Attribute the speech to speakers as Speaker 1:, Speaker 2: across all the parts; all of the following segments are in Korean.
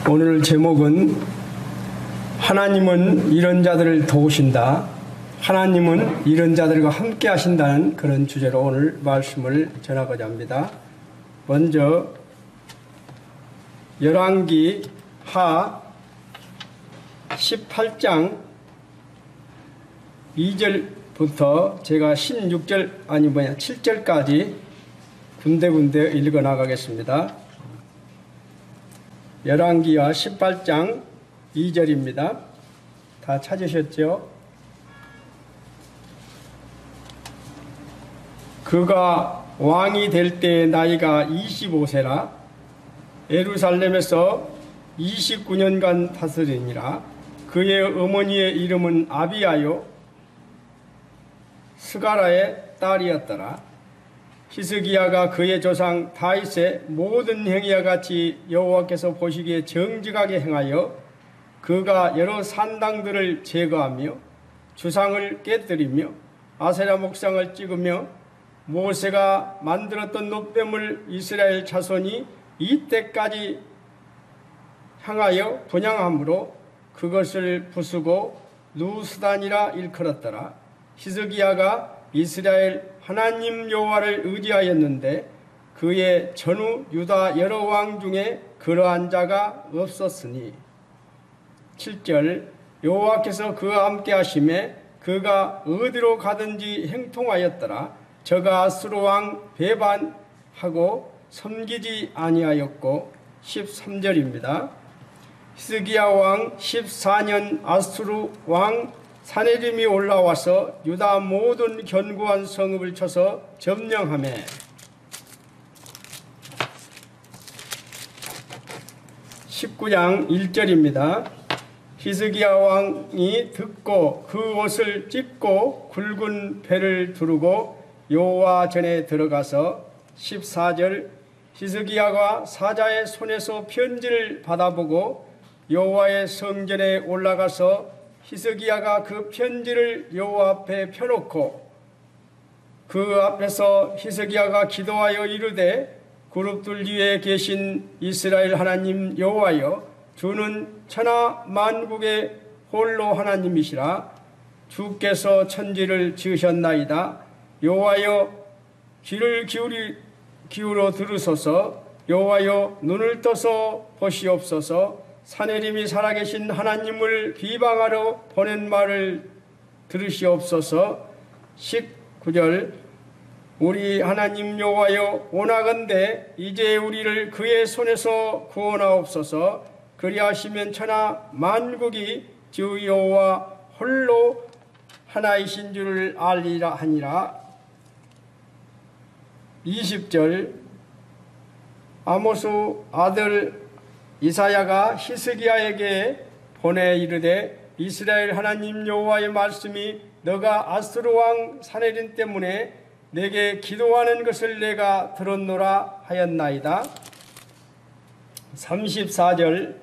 Speaker 1: 오늘 제목은 하나님은 이런 자들을 도우신다. 하나님은 이런 자들과 함께 하신다는 그런 주제로 오늘 말씀을 전하고자 합니다. 먼저 열왕기 하 18장 2절부터 제가 7절까지 군데군데 읽어 나가겠습니다. 열왕기하 18장 2절입니다. 다 찾으셨죠? 그가 왕이 될 때 나이가 25세라 예루살렘에서 29년간 다스리니라. 그의 어머니의 이름은 아비아요 스가라의 딸이었더라. 히스기야가 그의 조상 다윗의 모든 행위와 같이 여호와께서 보시기에 정직하게 행하여 그가 여러 산당들을 제거하며 주상을 깨뜨리며 아세라 목상을 찍으며 모세가 만들었던 놋뱀을 이스라엘 자손이 이때까지 향하여 분향함으로 그것을 부수고 누스단이라 일컬었더라. 히스기야가 이스라엘 하나님 여호와를 의지하였는데 그의 전후 유다 여러 왕 중에 그러한 자가 없었으니. 7절 여호와께서 그와 함께 하심에 그가 어디로 가든지 행통하였더라. 저가 아수르 왕 배반하고 섬기지 아니하였고. 13절입니다. 히스기야 왕 14년 아수르 왕 사네림이 올라와서 유다 모든 견고한 성읍을 쳐서 점령하매 (19장 1절입니다) 히스기야 왕이 듣고 그 옷을 찢고 굵은 배를 두르고 여호와 전에 들어가서. 14절 히스기야가 사자의 손에서 편지를 받아보고 여호와의 성전에 올라가서 히스기야가 그 편지를 여호와 앞에 펴놓고 그 앞에서 히스기야가 기도하여 이르되 그룹들 위에 계신 이스라엘 하나님 여호와여, 주는 천하 만국의 홀로 하나님이시라. 주께서 천지를 지으셨나이다. 여호와여, 귀를 기울여 들으소서. 여호와여, 눈을 떠서 보시옵소서. 사네림이 살아계신 하나님을 비방하러 보낸 말을 들으시옵소서. 19절 우리 하나님 여호와여, 원하건대 이제 우리를 그의 손에서 구원하옵소서. 그리하시면 천하 만국이 주 여호와 홀로 하나이신 줄을 알리라 하니라. 20절 아모스 아들 이사야가 히스기야에게 보내 이르되 이스라엘 하나님 여호와의 말씀이 너가 아수르 왕 사네림 때문에 내게 기도하는 것을 내가 들었노라 하였나이다. 34절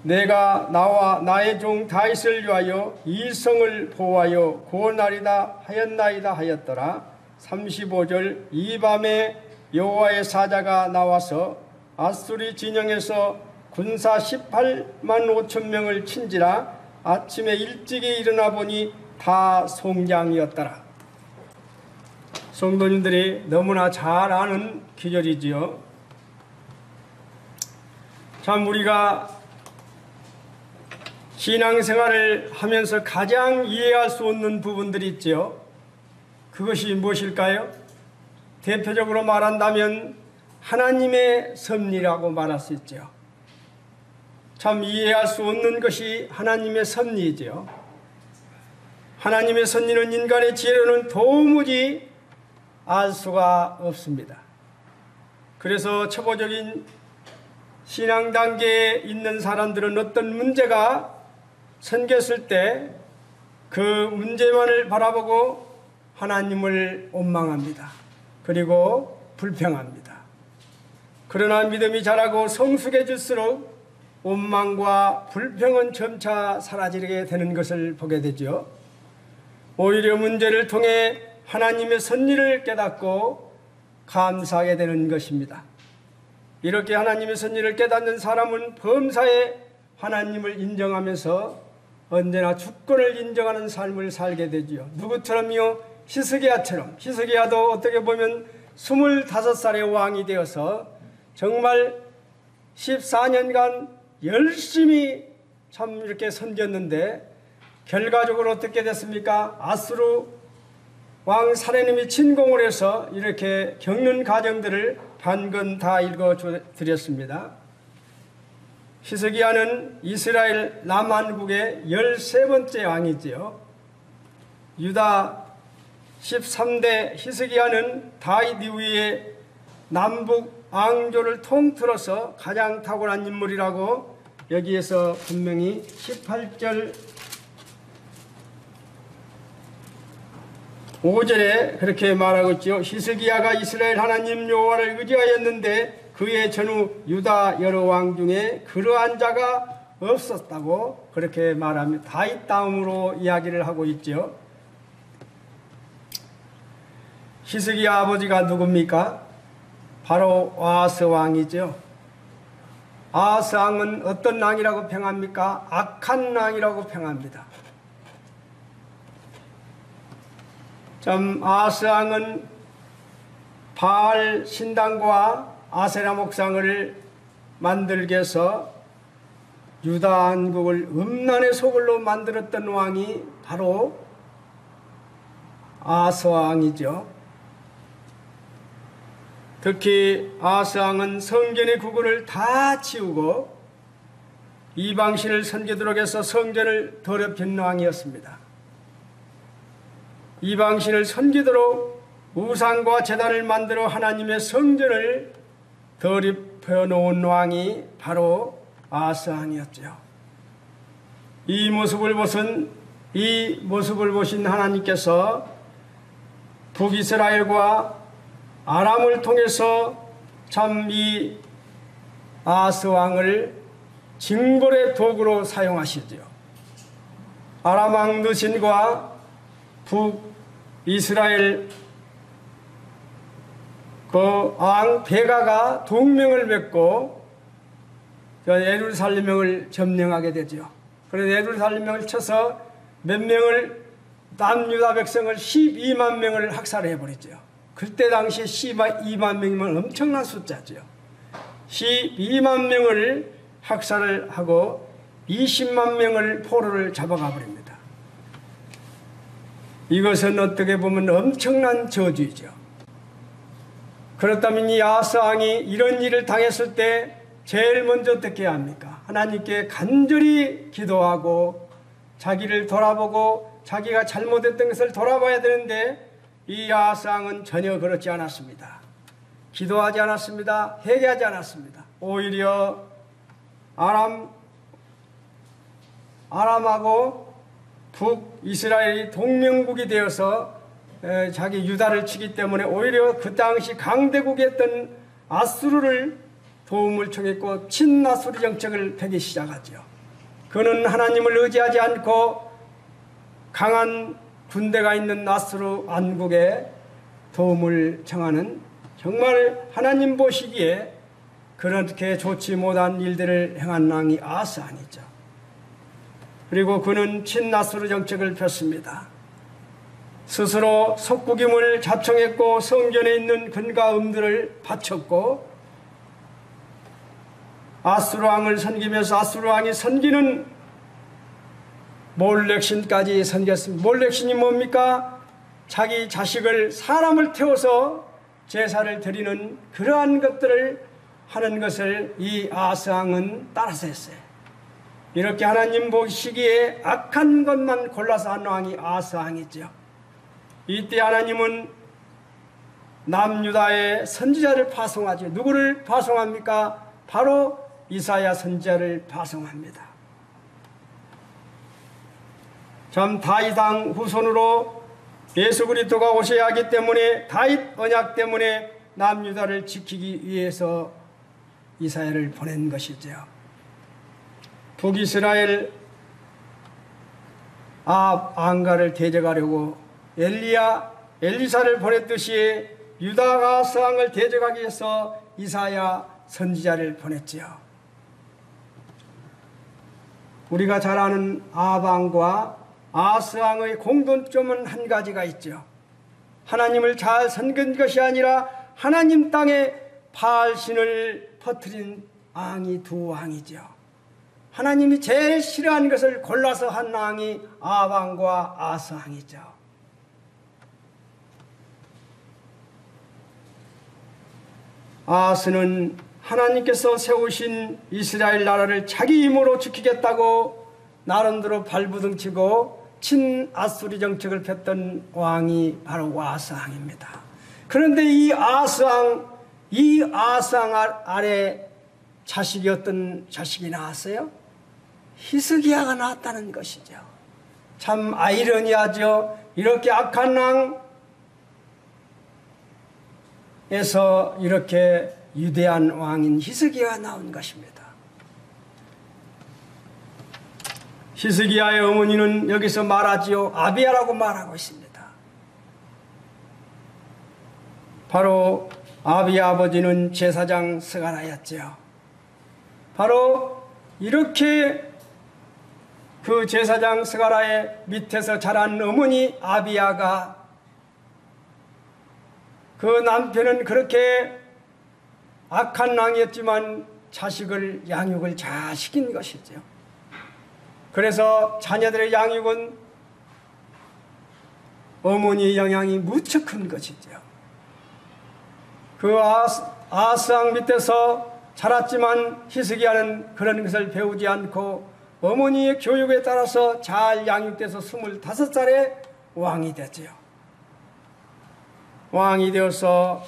Speaker 1: 내가 나와 나의 종 다윗을 위하여 이 성을 보호하여 구원하리다 하였나이다 하였더라. 35절 이 밤에 여호와의 사자가 나와서 아수리 진영에서 군사 18만 5천 명을 친지라. 아침에 일찍이 일어나 보니 다 송장이었더라. 성도님들이 너무나 잘 아는 기절이지요. 참 우리가 신앙생활을 하면서 가장 이해할 수 없는 부분들이 있죠. 그것이 무엇일까요? 대표적으로 말한다면 하나님의 섭리라고 말할 수 있죠. 참 이해할 수 없는 것이 하나님의 섭리이죠. 하나님의 섭리는 인간의 지혜로는 도무지 알 수가 없습니다. 그래서 초보적인 신앙 단계에 있는 사람들은 어떤 문제가 생겼을 때 그 문제만을 바라보고 하나님을 원망합니다. 그리고 불평합니다. 그러나 믿음이 자라고 성숙해질수록 원망과 불평은 점차 사라지게 되는 것을 보게 되죠. 오히려 문제를 통해 하나님의 섭리를 깨닫고 감사하게 되는 것입니다. 이렇게 하나님의 섭리를 깨닫는 사람은 범사에 하나님을 인정하면서 언제나 주권을 인정하는 삶을 살게 되지요. 누구처럼요? 히스기야처럼. 히스기야도 어떻게 보면 25살의 왕이 되어서 정말 14년간 열심히 참 이렇게 섬겼는데 결과적으로 어떻게 됐습니까? 아수르 왕 사내님이 침공을 해서 이렇게 겪는 과정들을 반건 다 읽어드렸습니다. 히스기야는 이스라엘 남한국의 13번째 왕이지요. 유다 13대 히스기야는 다윗 이후에 남북 왕조를 통틀어서 가장 탁월한 인물이라고 여기에서 분명히 18절 5절에 그렇게 말하고 있죠. 히스기야가 이스라엘 하나님 여호와를 의지하였는데 그의 전후 유다 여러 왕 중에 그러한 자가 없었다고 그렇게 말합니다. 다윗 다음으로 이야기를 하고 있죠. 히스기야 아버지가 누굽니까? 바로 아하스 왕이죠. 아하스 왕은 어떤 왕이라고 평합니까? 악한 왕이라고 평합니다. 아하스 왕은 바알 신당과 아세라 목상을 만들게 해서 유다 왕국을 음란의 소굴로 만들었던 왕이 바로 아하스 왕이죠. 특히 아하스 왕은 성전의 구걸을 다 치우고 이방신을 섬기도록 해서 성전을 더럽힌 왕이었습니다. 이방신을 섬기도록 우상과 제단을 만들어 하나님의 성전을 더럽혀 놓은 왕이 바로 아하스 왕이었죠. 이 모습을 보신 하나님께서 북이스라엘과 아람을 통해서 참 이 아하스 왕을 징벌의 도구로 사용하시죠. 아람 왕 느신과 북이스라엘 그 왕 베가가 동맹을 맺고 예루살렘을 점령하게 되죠. 그래서 예루살렘을 쳐서 몇 명을 남유다 백성을 12만 명을 학살해 버리죠. 그때 당시에 12만 명이면 엄청난 숫자죠. 12만 명을 학살을 하고 20만 명을 포로를 잡아가 버립니다. 이것은 어떻게 보면 엄청난 저주이죠. 그렇다면 이 아하스 왕이 이런 일을 당했을 때 제일 먼저 어떻게 해야 합니까? 하나님께 간절히 기도하고 자기를 돌아보고 자기가 잘못했던 것을 돌아봐야 되는데 이 아하스 왕은 전혀 그렇지 않았습니다. 기도하지 않았습니다. 회개하지 않았습니다. 오히려 아람하고 북이스라엘이 동맹국이 되어서 자기 유다를 치기 때문에 오히려 그 당시 강대국이었던 아수르를 도움을 청했고 친아수르 정책을 펴기 시작하죠. 그는 하나님을 의지하지 않고 강한 군대가 있는 아수르 왕국에 도움을 청하는 정말 하나님 보시기에 그렇게 좋지 못한 일들을 행한 왕이 아하스 왕이죠. 그리고 그는 친아수르 정책을 폈습니다. 스스로 석국임을 자청했고 성전에 있는 금과 은들을 바쳤고 아수르 왕을 섬기면서 아수르 왕이 섬기는 몰렉신까지 섬겼습니다. 몰렉신이 뭡니까? 자기 자식을 사람을 태워서 제사를 드리는 그러한 것들을 하는 것을 이 아하스 왕은 따라서 했어요. 이렇게 하나님 보시기에 악한 것만 골라서 한 왕이 아하스 왕이죠. 이때 하나님은 남유다의 선지자를 파송하죠. 누구를 파송합니까? 바로 이사야 선지자를 파송합니다. 참 다윗 왕 후손으로 예수 그리스도가 오셔야 하기 때문에 다윗 언약 때문에 남유다를 지키기 위해서 이사야를 보낸 것이죠. 북이스라엘 안가를 대적하려고 엘리사를 보냈듯이 유다가 아하스 왕을 대적하기 위해서 이사야 선지자를 보냈지요. 우리가 잘 아는 아방과 아스왕의 공통점은 한 가지가 있죠. 하나님을 잘 섬긴 것이 아니라 하나님 땅에 바알신을 퍼뜨린 왕이 두 왕이죠. 하나님이 제일 싫어하는 것을 골라서 한 왕이 아방과 아스왕이죠. 아스는 하나님께서 세우신 이스라엘 나라를 자기 힘으로 지키겠다고 나름대로 발부둥치고 친아수리 정책을 폈던 왕이 바로 아스왕입니다. 그런데 이 아스왕 아래 자식이었던 자식이 나왔어요. 히스기야가 나왔다는 것이죠. 참 아이러니하죠. 이렇게 악한 왕에서 이렇게 유대한 왕인 히스기야가 나온 것입니다. 히스기야의 어머니는 여기서 말하지요. 아비야라고 말하고 있습니다. 바로 아비야 아버지는 제사장 스가랴였지요. 바로 이렇게 그 제사장 스가랴의 밑에서 자란 어머니 아비야가 그 남편은 그렇게 악한 왕이었지만 자식을 양육을 잘 시킨 것이죠. 그래서 자녀들의 양육은 어머니의 영향이 무척 큰 것이죠. 그 아스왕 밑에서 자랐지만 히스기야는 그런 것을 배우지 않고 어머니의 교육에 따라서 잘 양육돼서 25살에 왕이 됐지요. 왕이 되어서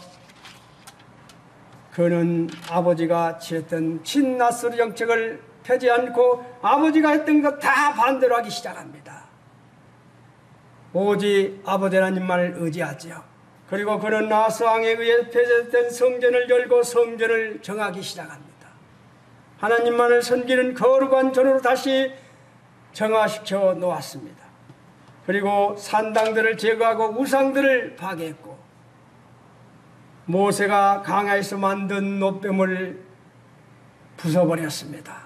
Speaker 1: 그는 아버지가 취했던 친나스르 정책을 펴지 않고 아버지가 했던 것 다 반대로 하기 시작합니다. 오직 아버지 하나님만을 의지하지요. 그리고 그는 아스왕에 의해 폐쇄된 성전을 열고 성전을 정하기 시작합니다. 하나님만을 섬기는 거룩한 전으로 다시 정화시켜 놓았습니다. 그리고 산당들을 제거하고 우상들을 파괴했고 모세가 강야에서 만든 노뱀을 부숴버렸습니다.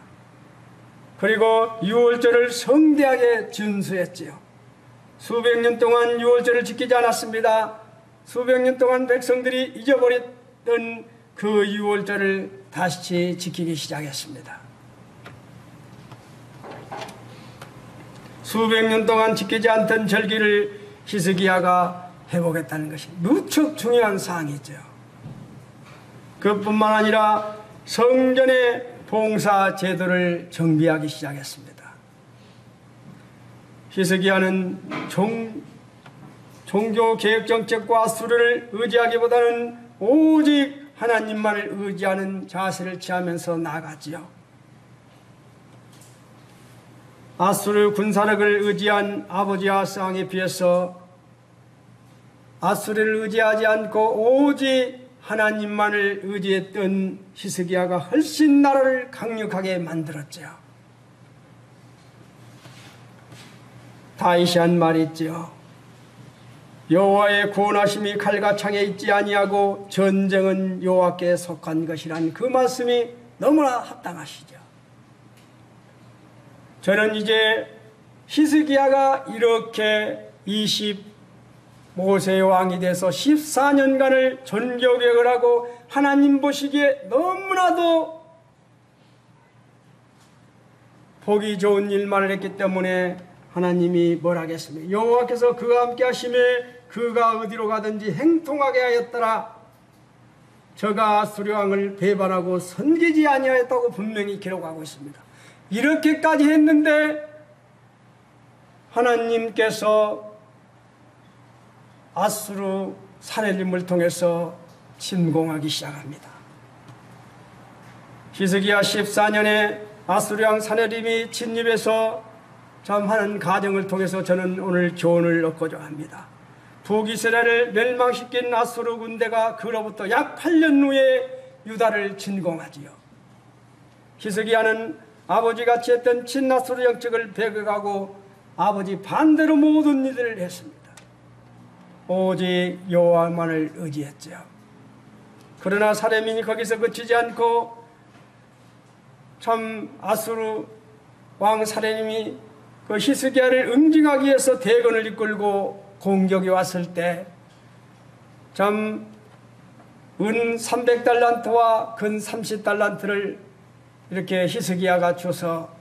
Speaker 1: 그리고 유월절을 성대하게 준수했지요. 수백 년 동안 유월절을 지키지 않았습니다. 수백 년 동안 백성들이 잊어버렸던 그 유월절을 다시 지키기 시작했습니다. 수백 년 동안 지키지 않던 절기를 히스기야가 회복했다는 것이 무척 중요한 사항이죠. 그뿐만 아니라 성전의 봉사 제도를 정비하기 시작했습니다. 히스기야는 종교 개혁 정책과 수를 의지하기보다는 오직 하나님만을 의지하는 자세를 취하면서 나아갔지요. 아수르 군사력을 의지한 아버지 아스왕에 비해서 아수르를 의지하지 않고 오직 하나님만을 의지했던 히스기야가 훨씬 나라를 강력하게 만들었죠. 다윗이 한 말이 있지요. 여호와의 구원하심이 칼과 창에 있지 아니하고 전쟁은 여호와께 속한 것이란 그 말씀이 너무나 합당하시죠. 저는 이제 히스기야가 이렇게 25세의 왕이 돼서 14년간을 전교개혁을 하고 하나님 보시기에 너무나도 보기 좋은 일만을 했기 때문에 하나님이 뭘 하겠습니까? 여호와께서 그와 함께 하심에 그가 어디로 가든지 행통하게 하였더라. 저가 아수르 왕을 배반하고 섬기지 아니하였다고 분명히 기록하고 있습니다. 이렇게까지 했는데 하나님께서 아수르 사내림을 통해서 침공하기 시작합니다. 히스기야 14년에 아수르 왕 사내림이 침입해서 참 하는 가정을 통해서 저는 오늘 교훈을 얻고자 합니다. 북이스라엘을 멸망시킨 아수르 군대가 그로부터 약 8년 후에 유다를 침공하지요. 히스기야는 아버지가 취했던 친아수르 정책을 배격하고 아버지 반대로 모든 일들을 했습니다. 오직 여호와만을 의지했죠. 그러나 사레민이 거기서 그치지 않고 참 아수르 왕 사레님이 그 히스기야를 응징하기 위해서 대군을 이끌고 공격이 왔을 때 참 은 300달란트와 근 30달란트를 이렇게 히스기야가 줘서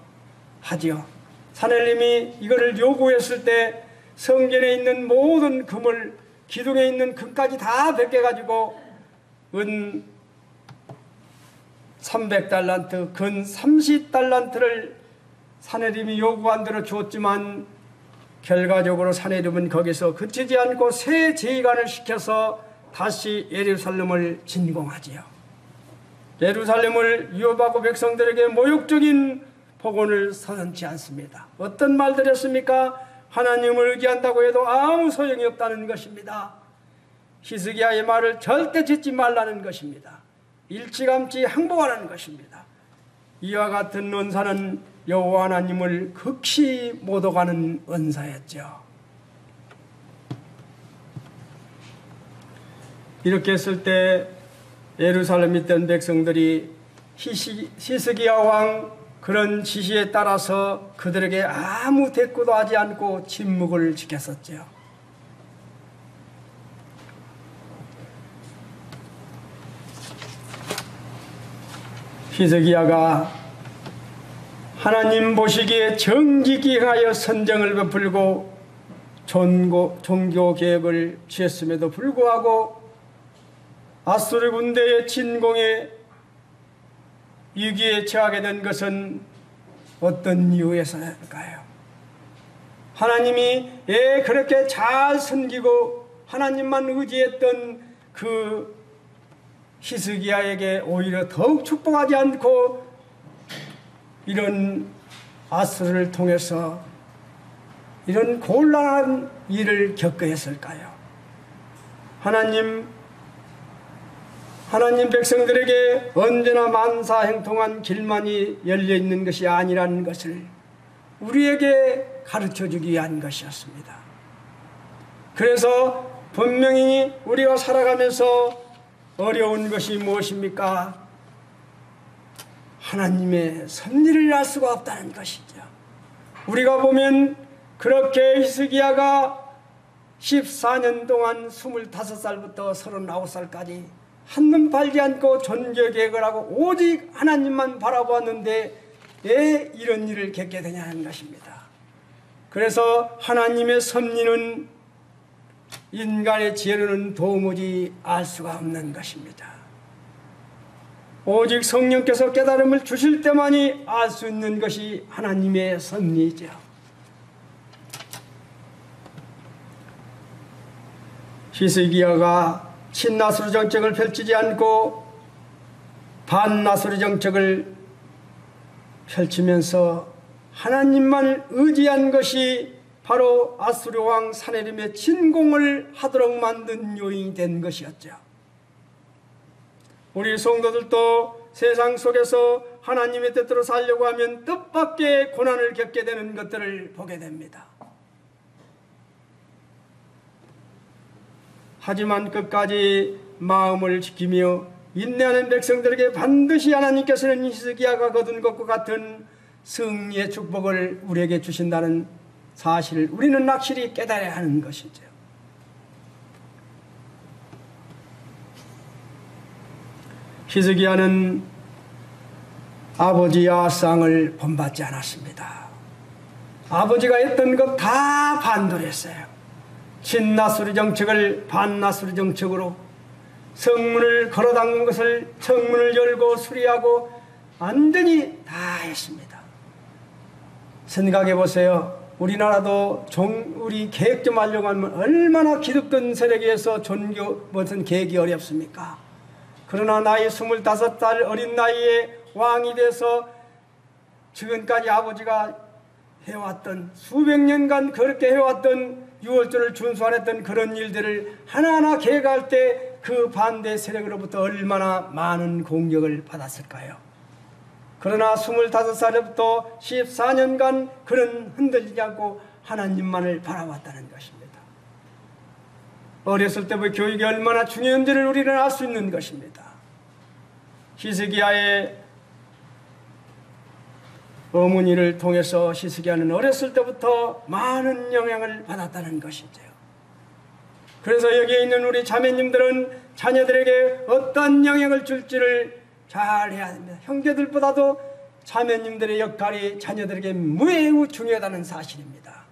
Speaker 1: 하지요. 사내님이 이거를 요구했을 때 성전에 있는 모든 금을, 기둥에 있는 금까지 다 벗겨가지고 은 300달란트, 근 30달란트를 사내림이 요구한 대로 줬지만 결과적으로 사내림은 거기서 그치지 않고 새 제관을 시켜서 다시 예루살렘을 진공하지요. 예루살렘을 위협하고 백성들에게 모욕적인 복원을 선언치 않습니다. 어떤 말들을 했습니까? 하나님을 의지한다고 해도 아무 소용이 없다는 것입니다. 히스기야의 말을 절대 듣지 말라는 것입니다. 일찌감치 항복하라는 것입니다. 이와 같은 언사는 여호와 하나님을 극시 모독하는 언사였죠. 이렇게 했을 때 예루살렘에 있던 백성들이 히스기야 왕 그런 지시에 따라서 그들에게 아무 대꾸도 하지 않고 침묵을 지켰었죠. 히스기야가 하나님 보시기에 정직히 하여 선정을 베풀고 종교 개혁을 취했음에도 불구하고 아수르 군대의 진공에 위기에 처하게 된 것은 어떤 이유에서일까요? 하나님이 그렇게 잘 섬기고 하나님만 의지했던 그 히스기야에게 오히려 더욱 축복하지 않고 이런 아수르를 통해서 이런 곤란한 일을 겪게 했을까요? 하나님 백성들에게 언제나 만사행통한 길만이 열려있는 것이 아니라는 것을 우리에게 가르쳐주기 위한 것이었습니다. 그래서 분명히 우리가 살아가면서 어려운 것이 무엇입니까? 하나님의 섭리를 알 수가 없다는 것이죠. 우리가 보면 그렇게 히스기야가 14년 동안 25살부터 39살까지 한눈 팔지 않고 종교개혁을 하고 오직 하나님만 바라보았는데 왜 이런 일을 겪게 되냐는 것입니다. 그래서 하나님의 섭리는 인간의 지혜로는 도무지 알 수가 없는 것입니다. 오직 성령께서 깨달음을 주실 때만이 알 수 있는 것이 하나님의 섭리죠. 히스기야가 친나스르 정책을 펼치지 않고 반나스르 정책을 펼치면서 하나님만 의지한 것이 바로 아수르 왕 사네림의 진공을 하도록 만든 요인이 된 것이었죠. 우리 성도들도 세상 속에서 하나님의 뜻대로 살려고 하면 뜻밖의 고난을 겪게 되는 것들을 보게 됩니다. 하지만 끝까지 마음을 지키며 인내하는 백성들에게 반드시 하나님께서는 히스기야가 거둔 것과 같은 승리의 축복을 우리에게 주신다는 사실을 우리는 확실히 깨달아야 하는 것이죠. 히스기야는 아버지 아상을 본받지 않았습니다. 아버지가 했던 것 다 반대로 했어요. 친나스르 정책을 반나스르 정책으로 성문을 걸어 담근 것을 성문을 열고 수리하고 완전히 다 했습니다. 생각해 보세요. 우리나라도 우리 개혁 좀 하려고 하면 얼마나 기득권 세력에서 종교 무슨 개혁이 어렵습니까? 그러나 나이 25살 어린 나이에 왕이 돼서 지금까지 아버지가 해왔던 수백 년간 그렇게 해왔던 6월절을 준수하랬던 그런 일들을 하나하나 개혁할 때 그 반대 세력으로부터 얼마나 많은 공격을 받았을까요? 그러나 25살부터 14년간 그런 흔들리지 않고 하나님만을 바라봤다는 것입니다. 어렸을 때부터 교육이 얼마나 중요한지를 우리는 알 수 있는 것입니다. 히스기야의 어머니를 통해서 히스기야는 어렸을 때부터 많은 영향을 받았다는 것이죠. 그래서 여기에 있는 우리 자매님들은 자녀들에게 어떤 영향을 줄지를 잘 해야 됩니다. 형제들보다도 자매님들의 역할이 자녀들에게 매우 중요하다는 사실입니다.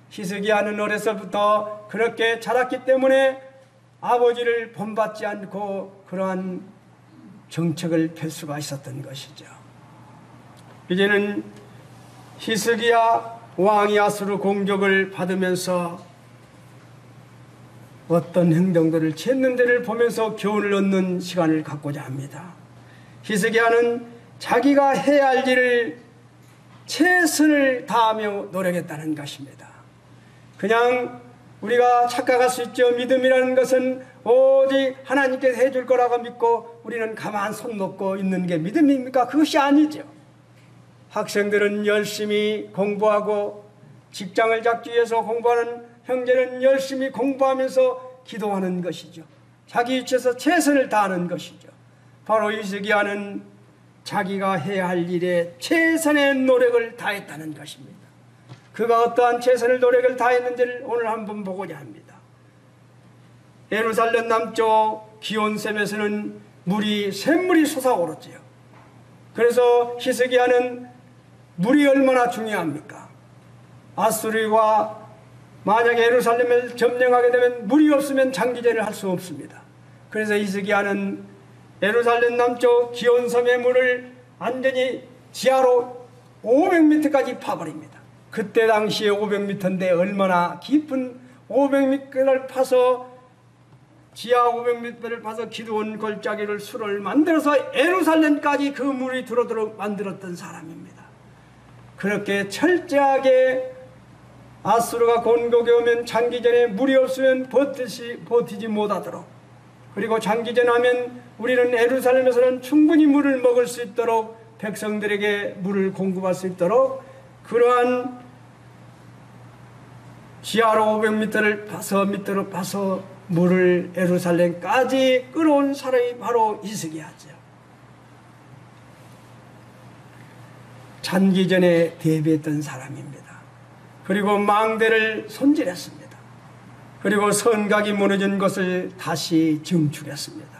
Speaker 1: 히스기야는 어려서부터 그렇게 자랐기 때문에 아버지를 본받지 않고 그러한 정책을 펼 수가 있었던 것이죠. 이제는 히스기야 왕이 아수르 공격을 받으면서 어떤 행동들을 취했는지를 보면서 교훈을 얻는 시간을 갖고자 합니다. 히스기야는 자기가 해야 할 일을 최선을 다하며 노력했다는 것입니다. 그냥 우리가 착각할 수 있죠. 믿음이라는 것은 오직 하나님께서 해줄 거라고 믿고 우리는 가만 손 놓고 있는 게 믿음입니까? 그것이 아니죠. 학생들은 열심히 공부하고 직장을 잡기 위해서 공부하는 형제는 열심히 공부하면서 기도하는 것이죠. 자기 위치에서 최선을 다하는 것이죠. 바로 히스기야는 자기가 해야 할 일에 최선의 노력을 다했다는 것입니다. 그가 어떠한 최선의 노력을 다했는지를 오늘 한번 보고자 합니다. 예루살렘 남쪽 기온샘에서는 샘물이 솟아오르지요. 그래서 히스기야는 물이 얼마나 중요합니까? 아수르가 만약에 예루살렘을 점령하게 되면 물이 없으면 장기전을 할 수 없습니다. 그래서 히스기야는 예루살렘 남쪽 기온섬의 물을 완전히 지하로 500m까지 파버립니다. 그때 당시에 500m인데 얼마나 깊은 500m를 파서 지하 500m를 파서 기드온 골짜기를 수를 만들어서 예루살렘까지 그 물이 들어오도록 만들었던 사람입니다. 그렇게 철저하게 아수르가 공격에 오면 장기전에 물이 없으면 버티지 못하도록, 그리고 장기전하면 우리는 예루살렘에서는 충분히 물을 먹을 수 있도록 백성들에게 물을 공급할 수 있도록 그러한 지하로 500m를 파서 밑으로 파서 물을 예루살렘까지 끌어온 사람이 바로 히스기야죠. 장기전에 대비했던 사람입니다. 그리고 망대를 손질했습니다. 그리고 성곽이 무너진 것을 다시 증축했습니다.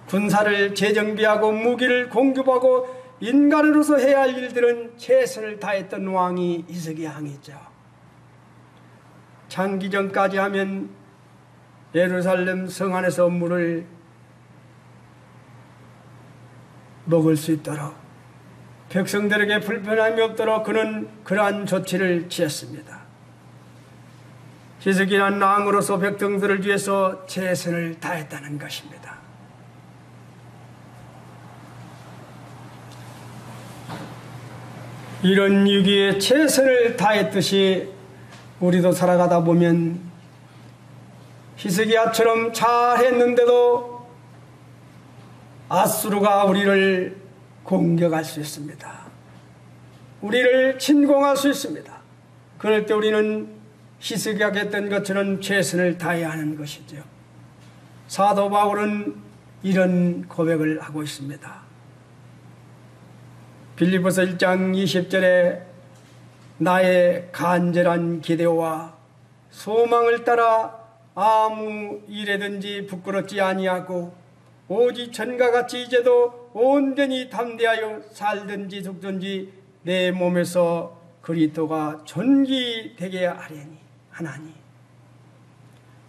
Speaker 1: 군사를 재정비하고 무기를 공급하고 인간으로서 해야 할 일들은 최선을 다했던 왕이 히스기야 왕이죠. 장기전까지 하면 예루살렘 성 안에서 물을 먹을 수 있도록, 백성들에게 불편함이 없도록 그는 그러한 조치를 취했습니다. 히스기야는 왕으로서 백성들을 위해서 최선을 다했다는 것입니다. 이런 위기에 최선을 다했듯이 우리도 살아가다 보면 히스기야처럼 잘했는데도 아수르가 우리를 공격할 수 있습니다. 우리를 침공할 수 있습니다. 그럴 때 우리는 히스기야가 했던 것처럼 최선을 다해야 하는 것이죠. 사도 바울은 이런 고백을 하고 있습니다. 빌립보서 1장 20절에 나의 간절한 기대와 소망을 따라 아무 일에든지 부끄럽지 아니하고 오직 전과 같이 이제도 온전히 담대하여 살든지 죽든지 내 몸에서 그리스도가 존귀되게 하나니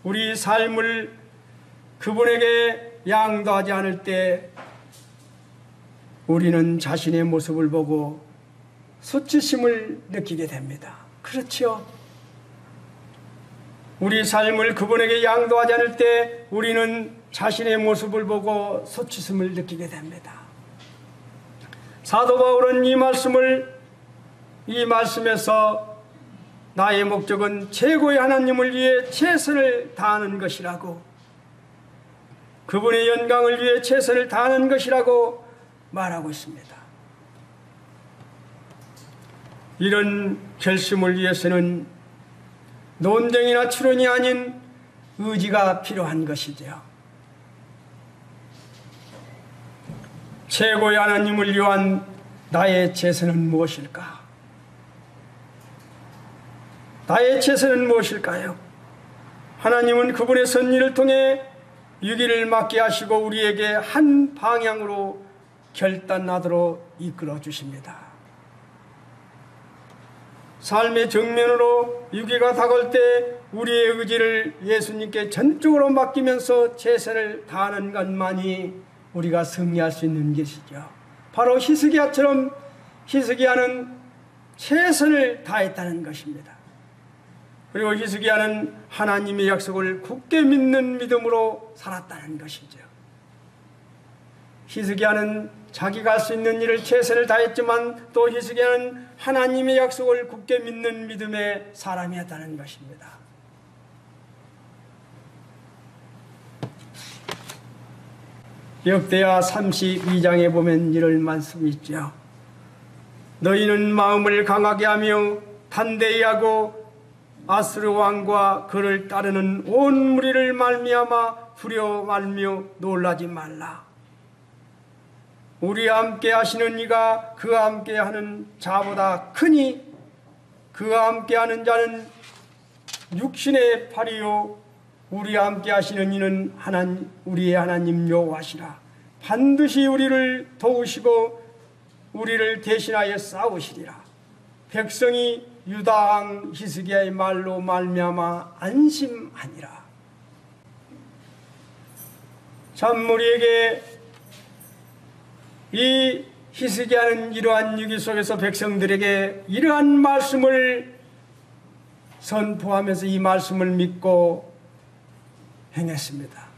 Speaker 1: 우리 삶을 그분에게 양도하지 않을 때 우리는 자신의 모습을 보고 수치심을 느끼게 됩니다. 그렇죠? 우리 삶을 그분에게 양도하지 않을 때 우리는 자신의 모습을 보고 수치심을 느끼게 됩니다. 사도 바울은 이 말씀에서 나의 목적은 최고의 하나님을 위해 최선을 다하는 것이라고, 그분의 영광을 위해 최선을 다하는 것이라고 말하고 있습니다. 이런 결심을 위해서는 논쟁이나 추론이 아닌 의지가 필요한 것이죠. 최고의 하나님을 위한 나의 제사는 무엇일까? 나의 제사는 무엇일까요? 하나님은 그분의 섭리를 통해 유기를 맡게 하시고 우리에게 한 방향으로 결단하도록 이끌어 주십니다. 삶의 정면으로 유기가 다가올 때 우리의 의지를 예수님께 전적으로 맡기면서 제사를 다하는 것만이 우리가 승리할 수 있는 것이죠. 바로 히스기야처럼 히스기야는 최선을 다했다는 것입니다. 그리고 히스기야는 하나님의 약속을 굳게 믿는 믿음으로 살았다는 것이죠. 히스기야는 자기가 할 수 있는 일을 최선을 다했지만 또 히스기야는 하나님의 약속을 굳게 믿는 믿음의 사람이었다는 것입니다. 역대하 32장에 보면 이런 말씀이 있죠. 너희는 마음을 강하게 하며 단대히 하고 아수르 왕과 그를 따르는 온 무리를 말미암아 두려워 말며 놀라지 말라. 우리와 함께 하시는 이가 그와 함께 하는 자보다 크니 그와 함께 하는 자는 육신의 팔이요 우리와 함께 하시는 이는 우리의 하나님 여호와시라. 반드시 우리를 도우시고 우리를 대신하여 싸우시리라. 백성이 유다 왕 히스기야의 말로 말미암아 안심하니라. 참 우리에게 이 히스기야는 이러한 위기 속에서 백성들에게 이러한 말씀을 선포하면서 이 말씀을 믿고 행했습니다.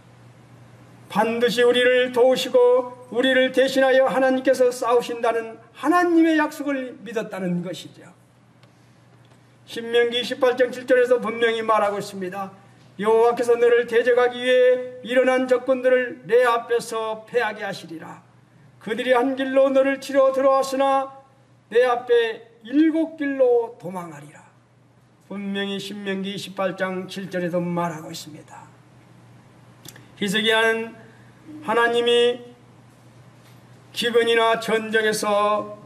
Speaker 1: 반드시 우리를 도우시고 우리를 대신하여 하나님께서 싸우신다는 하나님의 약속을 믿었다는 것이죠. 신명기 28장 7절에서 분명히 말하고 있습니다. 여호와께서 너를 대적하기 위해 일어난 적군들을 내 앞에서 패하게 하시리라. 그들이 한 길로 너를 치러 들어왔으나 내 앞에 7길로 도망하리라. 분명히 신명기 28장 7절에도 말하고 있습니다. 히스기야는 하나님이 기근이나 전쟁에서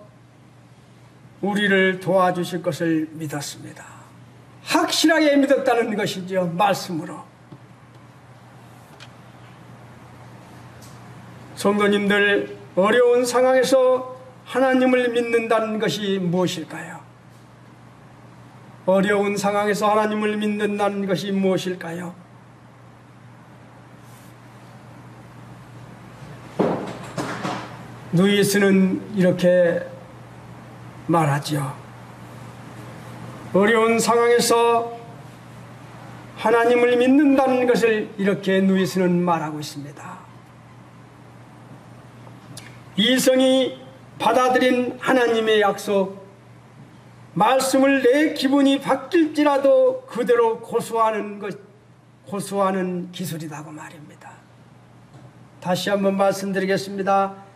Speaker 1: 우리를 도와주실 것을 믿었습니다. 확실하게 믿었다는 것이죠. 말씀으로. 성도님들, 어려운 상황에서 하나님을 믿는다는 것이 무엇일까요? 어려운 상황에서 하나님을 믿는다는 것이 무엇일까요? 누이스는 이렇게 말하죠. 어려운 상황에서 하나님을 믿는다는 것을 이렇게 누이스는 말하고 있습니다. 이성이 받아들인 하나님의 약속, 말씀을 내 기분이 바뀔지라도 그대로 고수하는 기술이라고 말입니다. 다시 한번 말씀드리겠습니다.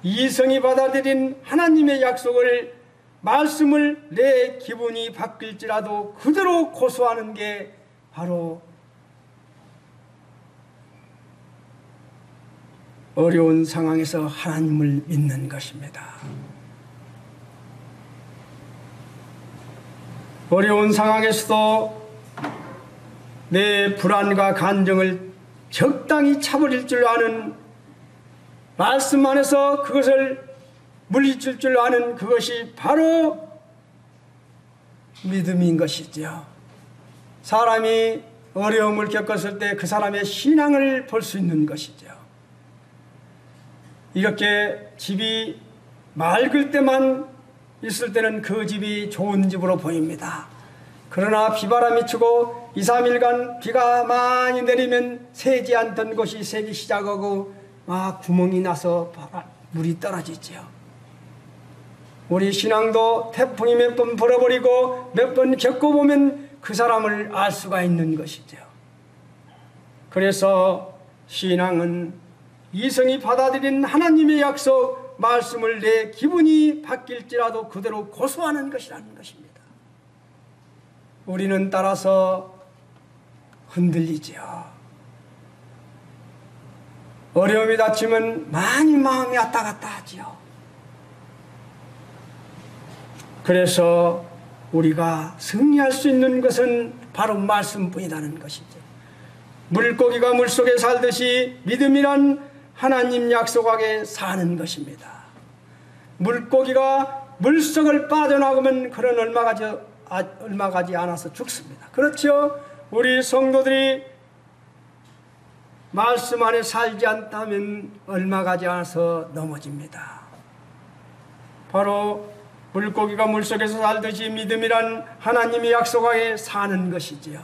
Speaker 1: 이성이 받아들인 하나님의 약속을, 말씀을 내 기분이 바뀔지라도 그대로 고수하는 게 바로 어려운 상황에서 하나님을 믿는 것입니다. 어려운 상황에서도 내 불안과 간정을 적당히 차버릴 줄 아는, 말씀 안에서 그것을 물리칠 줄 아는 그것이 바로 믿음인 것이죠. 사람이 어려움을 겪었을 때 그 사람의 신앙을 볼 수 있는 것이죠. 이렇게 집이 맑을 때만 있을 때는 그 집이 좋은 집으로 보입니다. 그러나 비바람이 치고 2, 3일간 비가 많이 내리면 새지 않던 곳이 새기 시작하고 막 구멍이 나서 물이 떨어지죠. 우리 신앙도 태풍이 몇 번 불어버리고 몇 번 겪어보면 그 사람을 알 수가 있는 것이죠. 그래서 신앙은 이성이 받아들인 하나님의 약속, 말씀을 내 기분이 바뀔지라도 그대로 고수하는 것이라는 것입니다. 우리는 따라서 흔들리죠. 어려움이 닥치면 많이 마음이 왔다 갔다 하지요. 그래서 우리가 승리할 수 있는 것은 바로 말씀뿐이라는 것이죠. 물고기가 물속에 살듯이 믿음이란 하나님 약속하게 사는 것입니다. 물고기가 물속을 빠져나가면 그런 얼마 가지 않아서 죽습니다. 그렇죠? 우리 성도들이 말씀 안에 살지 않다면 얼마 가지 않아서 넘어집니다. 바로 물고기가 물속에서 살듯이 믿음이란 하나님이 약속하에 사는 것이지요.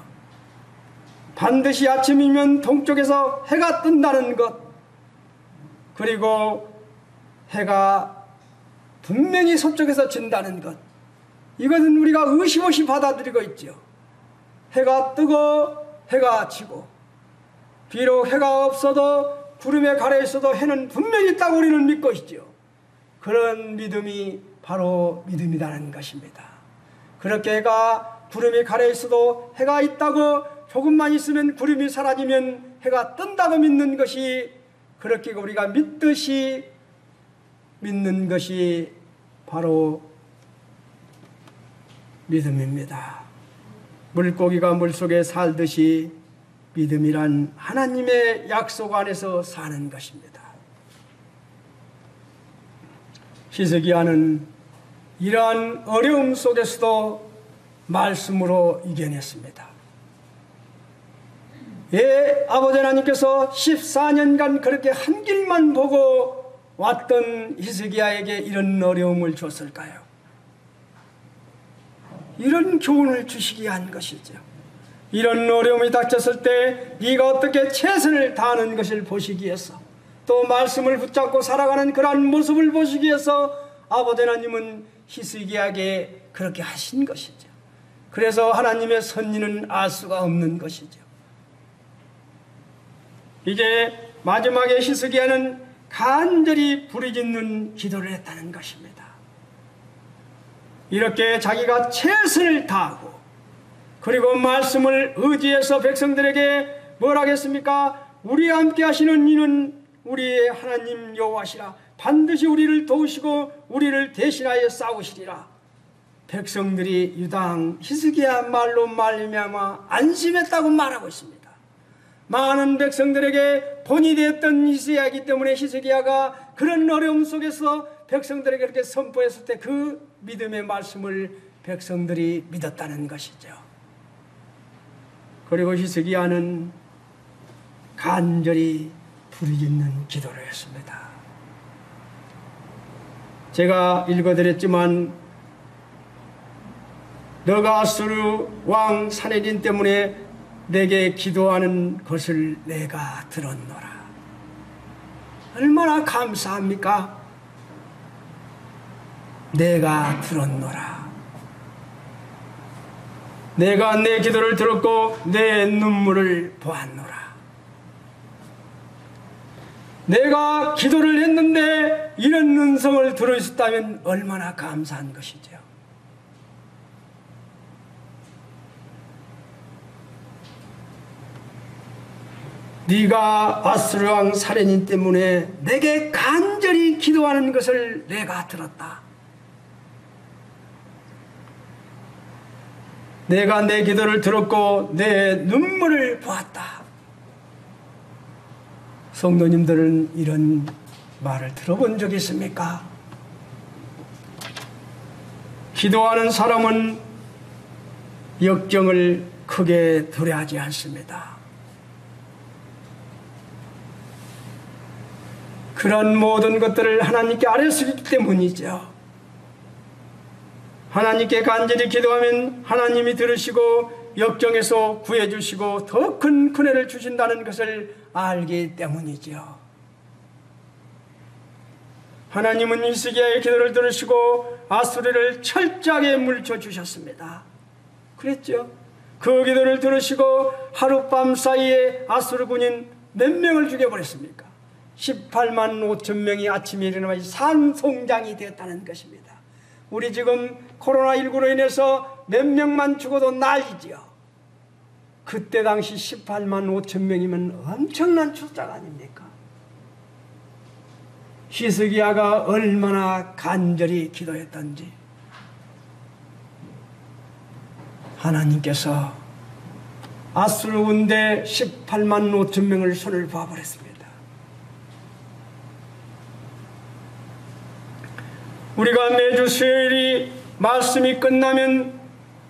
Speaker 1: 반드시 아침이면 동쪽에서 해가 뜬다는 것, 그리고 해가 분명히 서쪽에서 진다는 것, 이것은 우리가 의심 없이 받아들이고 있죠. 해가 뜨고 해가 지고, 비록 해가 없어도 구름에 가려 있어도 해는 분명히 있다고 우리는 믿고 있죠. 그런 믿음이 바로 믿음이라는 것입니다. 그렇게 해가 구름이 가려 있어도 해가 있다고, 조금만 있으면 구름이 사라지면 해가 뜬다고 믿는 것이, 그렇게 우리가 믿듯이 믿는 것이 바로 믿음입니다. 물고기가 물속에 살듯이 믿음이란 하나님의 약속 안에서 사는 것입니다. 히스기야는 이러한 어려움 속에서도 말씀으로 이겨냈습니다. 아버지 하나님께서 14년간 그렇게 한 길만 보고 왔던 히스기야에게 이런 어려움을 줬을까요? 이런 교훈을 주시기 위한 것이죠. 이런 어려움이 닥쳤을 때 네가 어떻게 최선을 다하는 것을 보시기 위해서, 또 말씀을 붙잡고 살아가는 그러한 모습을 보시기 위해서 아버지 하나님은 히스기야에게 그렇게 하신 것이죠. 그래서 하나님의 섭리는 알 수가 없는 것이죠. 이제 마지막에 히스기야는 간절히 부르짖는 기도를 했다는 것입니다. 이렇게 자기가 최선을 다하고, 그리고 말씀을 의지해서 백성들에게 뭘 하겠습니까? 우리와 함께 하시는 이는 우리의 하나님 여호와시라. 반드시 우리를 도우시고 우리를 대신하여 싸우시리라. 백성들이 유당 히스기야 말로 말미암아 안심했다고 말하고 있습니다. 많은 백성들에게 본이 되었던 히스기야이기 때문에 히스기야가 그런 어려움 속에서 백성들에게 그렇게 선포했을 때 그 믿음의 말씀을 백성들이 믿었다는 것이죠. 그리고 히스기야는 간절히 부르짖는 기도를 했습니다. 제가 읽어드렸지만, 너가 아수르 왕 사네린 때문에 내게 기도하는 것을 내가 들었노라. 얼마나 감사합니까? 내가 들었노라. 내가 내 기도를 들었고 내 눈물을 보았노라. 내가 기도를 했는데 이런 음성을 들어있었다면 얼마나 감사한 것이죠. 네가 아수르 왕 사레닌 때문에 내게 간절히 기도하는 것을 내가 들었다. 내가 내 기도를 들었고 내 눈물을 보았다. 성도님들은 이런 말을 들어본 적이 있습니까? 기도하는 사람은 역경을 크게 두려워하지 않습니다. 그런 모든 것들을 하나님께 아뢰 수 있기 때문이죠. 하나님께 간절히 기도하면 하나님이 들으시고 역경에서 구해주시고 더 큰 은혜를 주신다는 것을 알기 때문이죠. 하나님은 히스기야의 기도를 들으시고 아수르를 철저하게 물쳐주셨습니다. 그랬죠. 그 기도를 들으시고 하룻밤 사이에 아수르 군인 몇 명을 죽여버렸습니까? 18만 5천 명이 아침에 일어나면 산송장이 되었다는 것입니다. 우리 지금 코로나19로 인해서 몇 명만 죽어도 난리지요. 그때 당시 18만 5천 명이면 엄청난 숫자가 아닙니까? 히스기야가 얼마나 간절히 기도했던지 하나님께서 아수르 군대 18만 5천 명을 손을 봐버렸습니다. 우리가 매주 수요일이 말씀이 끝나면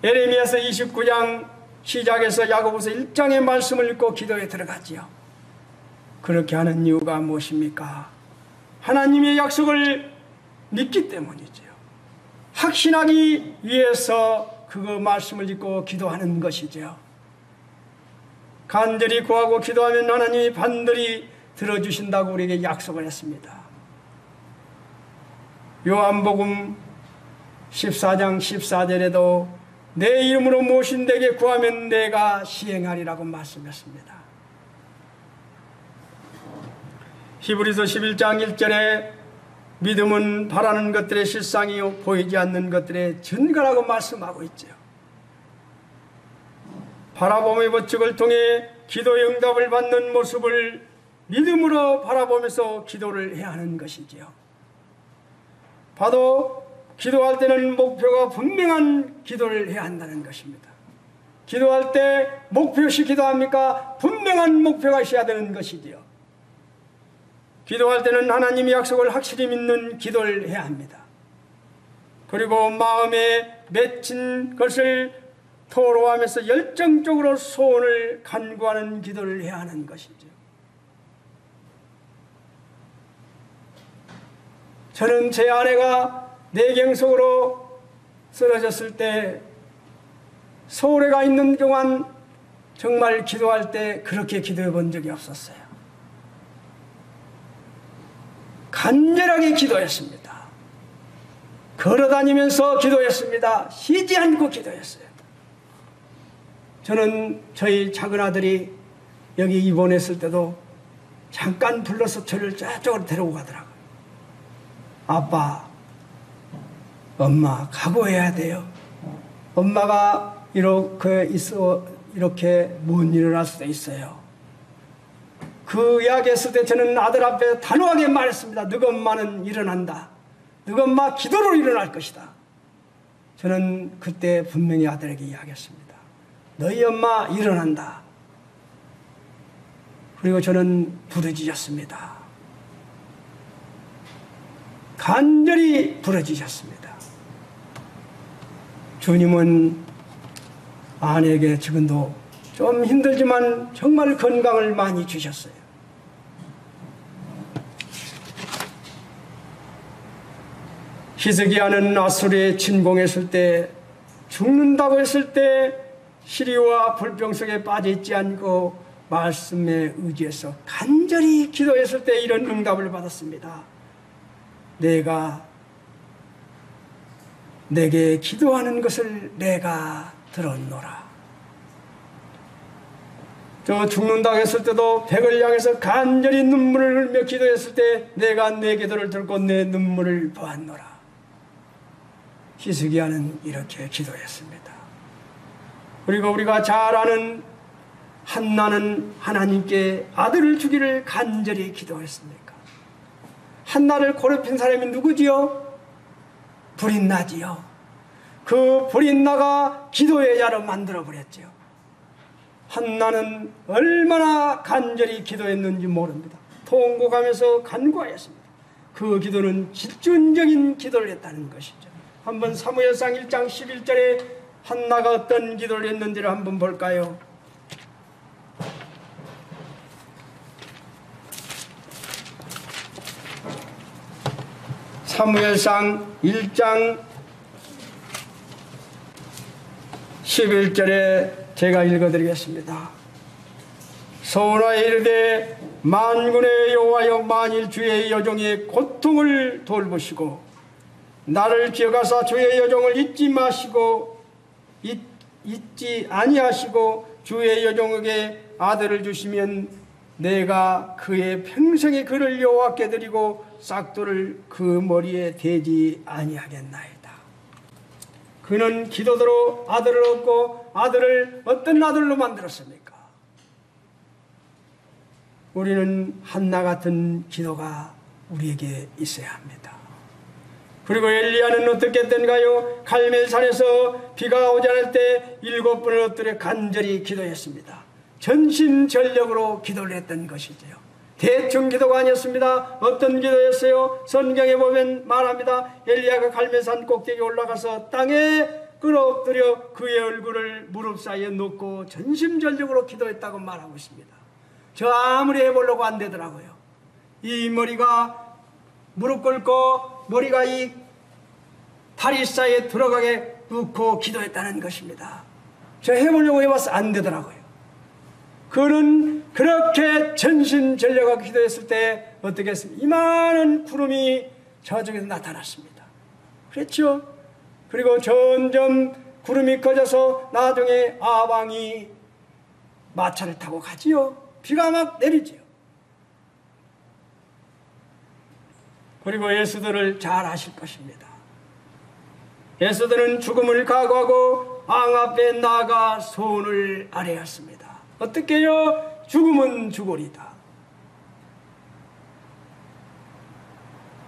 Speaker 1: 예레미야서 29장 시작해서 야고보서 1장의 말씀을 읽고 기도에 들어가지요. 그렇게 하는 이유가 무엇입니까? 하나님의 약속을 믿기 때문이지요. 확신하기 위해서 그 말씀을 읽고 기도하는 것이죠. 간절히 구하고 기도하면 하나님이 반드시 들어주신다고 우리에게 약속을 했습니다. 요한복음 14장 14절에도 내 이름으로 무엇인 내게 구하면 내가 시행하리라고 말씀했습니다. 히브리서 11장 1절에 믿음은 바라는 것들의 실상이요 보이지 않는 것들의 증거라고 말씀하고 있죠. 바라봄의 법칙을 통해 기도의 응답을 받는 모습을 믿음으로 바라보면서 기도를 해야 하는 것이지요. 봐도 기도할 때는 목표가 분명한 기도를 해야 한다는 것입니다. 기도할 때 목표시 기도합니까? 분명한 목표가 있어야 되는 것이지요. 기도할 때는 하나님의 약속을 확실히 믿는 기도를 해야 합니다. 그리고 마음에 맺힌 것을 토로하면서 열정적으로 소원을 간구하는 기도를 해야 하는 것이죠. 저는 제 아내가 뇌경 속으로 쓰러졌을 때 서울에 가 있는 동안 정말 기도할 때 그렇게 기도해 본 적이 없었어요. 간절하게 기도했습니다. 걸어다니면서 기도했습니다. 쉬지 않고 기도했어요. 저는 저희 작은 아들이 여기 입원했을 때도 잠깐 불러서 저를 저쪽으로 데리고 가더라고요. 아빠, 엄마 각오해야 돼요. 엄마가 이렇게 못 일어날 수도 있어요. 그 이야기했을 때 저는 아들 앞에 단호하게 말했습니다. 너희 엄마는 일어난다. 너희 엄마 기도로 일어날 것이다. 저는 그때 분명히 아들에게 이야기했습니다. 너희 엄마 일어난다. 그리고 저는 부르짖었습니다. 간절히 부르짖었습니다. 주님은 아내에게 지금도 좀 힘들지만 정말 건강을 많이 주셨어요. 히스기야는 아수르에 침공했을 때, 죽는다고 했을 때 시리와 불병 속에 빠져있지 않고 말씀에 의지해서 간절히 기도했을 때 이런 응답을 받았습니다. 내가 내게 기도하는 것을 내가 들었노라. 저 죽는다고 했을 때도 벽을 향해서 간절히 눈물을 흘며 기도했을 때 내가 내 기도를 들고 내 눈물을 보았노라. 히스기야는 이렇게 기도했습니다. 그리고 우리가 잘 아는 한나는 하나님께 아들을 주기를 간절히 기도했습니까? 한나를 괴롭힌 사람이 누구지요? 불인나지요. 그 불인나가 기도의 자로 만들어버렸지요. 한나는 얼마나 간절히 기도했는지 모릅니다. 통곡하면서 간구하였습니다. 그 기도는 집중적인 기도를 했다는 것이죠. 한번 사무엘상 1장 11절에 한나가 어떤 기도를 했는지를 한번 볼까요? 사무엘상 1장 11절에 제가 읽어드리겠습니다. 소원하여 이르되 만군의 여호와여, 만일 주의 여종의 고통을 돌보시고 나를 기억하사 주의 여종을 잊지 아니하시고 주의 여종에게 아들을 주시면 내가 그의 평생에 그를 여호와께 드리고 싹돌을 그 머리에 대지 아니하겠나이다. 그는 기도대로 아들을 얻고 아들을 어떤 아들로 만들었습니까? 우리는 한나 같은 기도가 우리에게 있어야 합니다. 그리고 엘리야는 어떻게 했던가요? 갈멜산에서 비가 오지 않을 때 7번을 엎드려 간절히 기도했습니다. 전심전력으로 기도를 했던 것이지요. 대충 기도가 아니었습니다. 어떤 기도였어요? 성경에 보면 말합니다. 엘리야가 갈멜산 꼭대기에 올라가서 땅에 끌어엎드려 그의 얼굴을 무릎 사이에 놓고 전심전력으로 기도했다고 말하고 있습니다. 저 아무리 해보려고 안 되더라고요. 이 머리가 무릎 꿇고 머리가 이 다리 사이에 들어가게 눕고 기도했다는 것입니다. 저 해보려고 해봐서 안 되더라고요. 그는 그렇게 전심전력하고 기도했을 때 어떻게 했습니까? 이만한 구름이 저쪽에서 나타났습니다. 그렇죠? 그리고 점점 구름이 커져서 나중에 아방이 마차를 타고 가지요. 비가 막 내리지요. 그리고 예수들을 잘 아실 것입니다. 예수들은 죽음을 각오하고 왕 앞에 나아가 손을 아뢰었습니다. 어떻게 해요? 죽음은 죽으리다.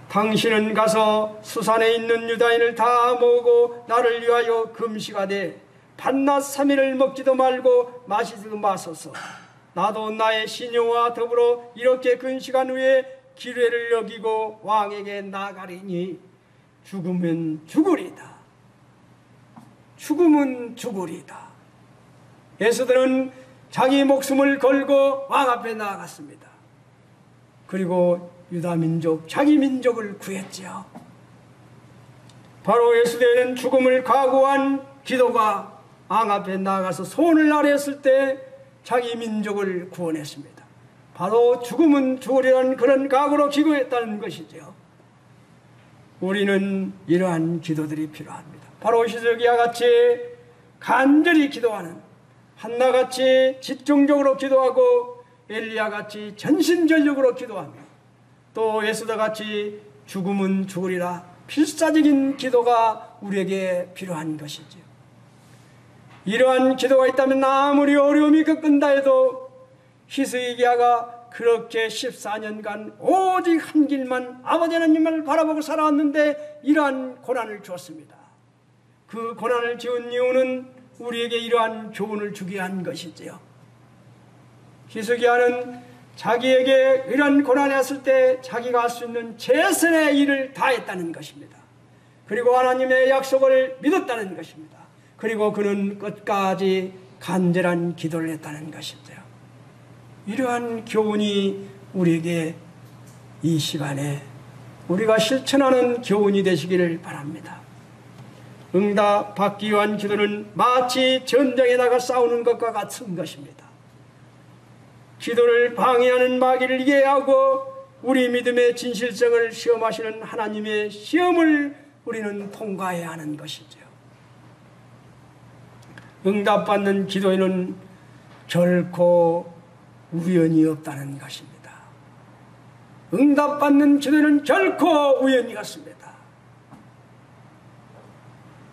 Speaker 1: 당신은 가서 수산에 있는 유다인을 다 모으고 나를 위하여 금식하되 밤낮 3일을 먹지도 말고 마시지도 마소서. 나도 나의 신용과 더불어 이렇게 근식한 후에 기회를 여기고 왕에게 나가리니 죽으면 죽으리다. 죽으면 죽으리다. 예수들은 자기 목숨을 걸고 왕 앞에 나아갔습니다. 그리고 유다 민족, 자기 민족을 구했지요. 바로 예수들은 죽음을 각오한 기도가 왕 앞에 나아가서 손을 아뢰었을 때 자기 민족을 구원했습니다. 바로 죽음은 죽으리라는 그런 각오로 기도했다는 것이죠. 우리는 이러한 기도들이 필요합니다. 바로 히스기야 같이 간절히 기도하는, 한나같이 집중적으로 기도하고 엘리야같이 전심전력으로 기도하며 또 예수다같이 죽음은 죽으리라 필사적인 기도가 우리에게 필요한 것이죠. 이러한 기도가 있다면 아무리 어려움이 겪는다 해도 히스기야가 그렇게 14년간 오직 한 길만 아버지 하나님을 바라보고 살아왔는데 이러한 고난을 주었습니다. 그 고난을 지은 이유는 우리에게 이러한 교훈을 주기 위한 것이지요. 히스기야는 자기에게 이러한 고난이 왔을 때 자기가 할 수 있는 최선의 일을 다했다는 것입니다. 그리고 하나님의 약속을 믿었다는 것입니다. 그리고 그는 끝까지 간절한 기도를 했다는 것이죠. 이러한 교훈이 우리에게 이 시간에 우리가 실천하는 교훈이 되시기를 바랍니다. 응답 받기 위한 기도는 마치 전장에 나가 싸우는 것과 같은 것입니다. 기도를 방해하는 마귀를 이해하고 우리 믿음의 진실성을 시험하시는 하나님의 시험을 우리는 통과해야 하는 것이죠. 응답받는 기도에는 결코 우연이 없다는 것입니다. 응답받는 기도에는 결코 우연이 없습니다.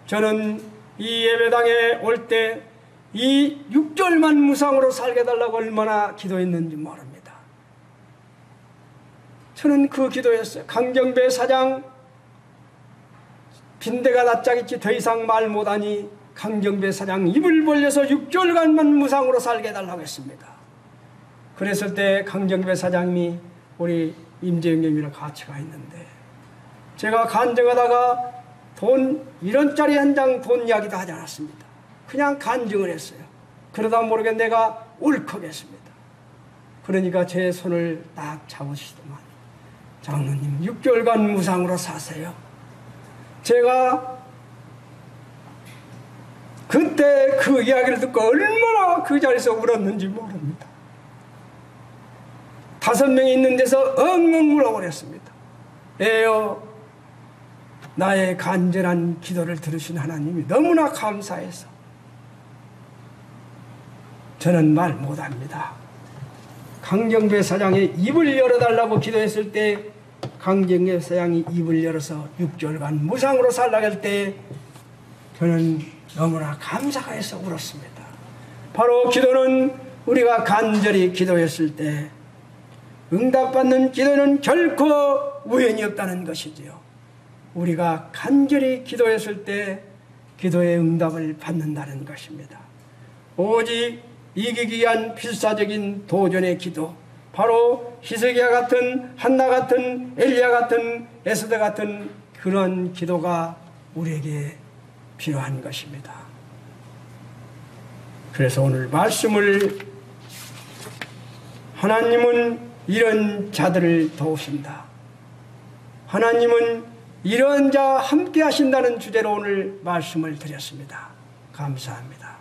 Speaker 1: 저는 이 예배당에 올 때 이 6개월만 무상으로 살게 달라고 얼마나 기도했는지 모릅니다. 저는 그 기도했어요. 강경배 사장 빈대가 낯짝있지 더 이상 말 못하니 강경배 사장 입을 벌려서 6개월간만 무상으로 살게 달라고 했습니다. 그랬을 때 강경배 사장님이 우리 임재영님이랑 같이 가 있는데 제가 간증하다가 돈 1원짜리 한 장 돈 이야기도 하지 않았습니다. 그냥 간증을 했어요. 그러다 모르게 내가 울컥했습니다. 그러니까 제 손을 딱 잡으시더만 장로님 6개월간 무상으로 사세요. 제가 그때 그 이야기를 듣고 얼마나 그 자리에서 울었는지 모릅니다. 5명이 있는 데서 엉엉 울어버렸습니다. 에요, 나의 간절한 기도를 들으신 하나님이 너무나 감사해서 저는 말 못합니다. 강경배 사장이 입을 열어달라고 기도했을 때 강경배 사장이 입을 열어서 6개월간 무상으로 살라고 할 때 저는 너무나 감사가 해서 울었습니다. 바로 기도는 우리가 간절히 기도했을 때 응답받는 기도는 결코 우연이 없다는 것이지요. 우리가 간절히 기도했을 때 기도의 응답을 받는다는 것입니다. 오직 이기기 위한 필사적인 도전의 기도, 바로 히스기야 같은, 한나 같은, 엘리야 같은, 에스더 같은 그런 기도가 우리에게 필요한 것입니다. 그래서 오늘 말씀을, 하나님은 이런 자들을 도우신다, 하나님은 이런 자와 함께 하신다는 주제로 오늘 말씀을 드렸습니다. 감사합니다.